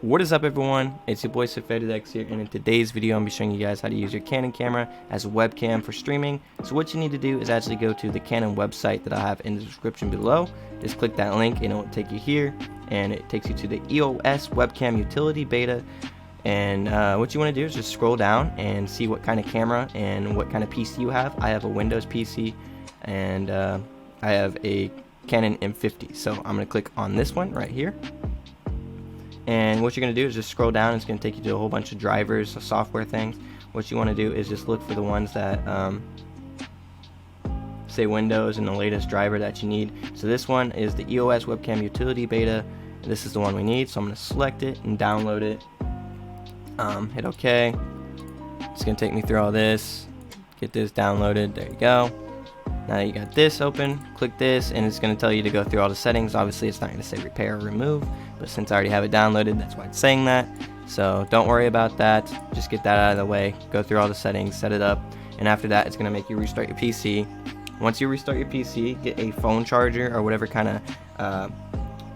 What is up, everyone? It's your boy Safedex here, and in today's video I'm going to be showing you guys how to use your Canon camera as a webcam for streaming. So what you need to do is actually go to the Canon website that I have in the description below. Just click that link and it will take you here, and it takes you to the EOS Webcam Utility Beta. And what you want to do is just scroll down and see what kind of camera and what kind of PC you have. I have a Windows PC, and I have a Canon M50. So I'm going to click on this one right here. And what you're going to do is just scroll down. It's going to take you to a whole bunch of drivers, software things. What you want to do is just look for the ones that say Windows and the latest driver that you need. So this one is the EOS Webcam Utility Beta. This is the one we need. So I'm going to select it and download it. Hit OK. It's going to take me through all this. Get this downloaded. There you go. Now you got this open, click this, and it's going to tell you to go through all the settings. Obviously it's not going to say repair or remove, but since I already have it downloaded, that's why it's saying that. So don't worry about that, just get that out of the way, go through all the settings, set it up, and after that it's going to make you restart your PC. Once you restart your PC, get a phone charger or whatever kind of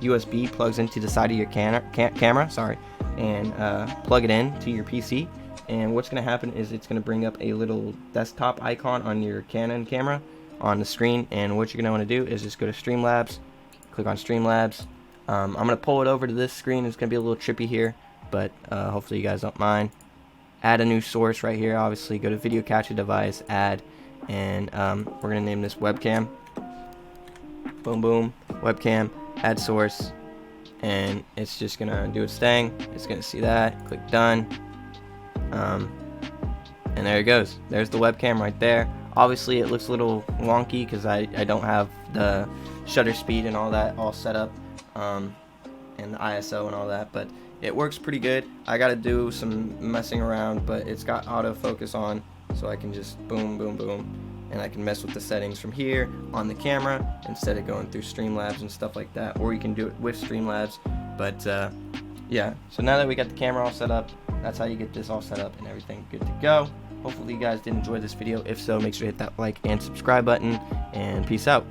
USB plugs into the side of your camera, and plug it in to your PC. And what's going to happen is it's going to bring up a little desktop icon on your Canon camera on the screen, and what you're going to want to do is just go to Streamlabs, click on Streamlabs. I'm going to pull it over to this screen. It's going to be a little trippy here, but hopefully you guys don't mind. Add a new source right here. Obviously go to video capture device, add, and we're going to name this webcam. Boom boom, webcam, add source, and it's just going to do its thing. It's going to see that, click done, and there it goes. There's the webcam right there. Obviously it looks a little wonky because I don't have the shutter speed and all that all set up, and the ISO and all that, but it works pretty good. I gotta do some messing around, but it's got autofocus on, so I can just boom boom boom, and I can mess with the settings from here on the camera instead of going through Streamlabs and stuff like that, or you can do it with Streamlabs. But yeah, so now that we got the camera all set up, that's how you get this all set up and everything good to go. Hopefully you guys did enjoy this video. If so, make sure to hit that like and subscribe button, and peace out.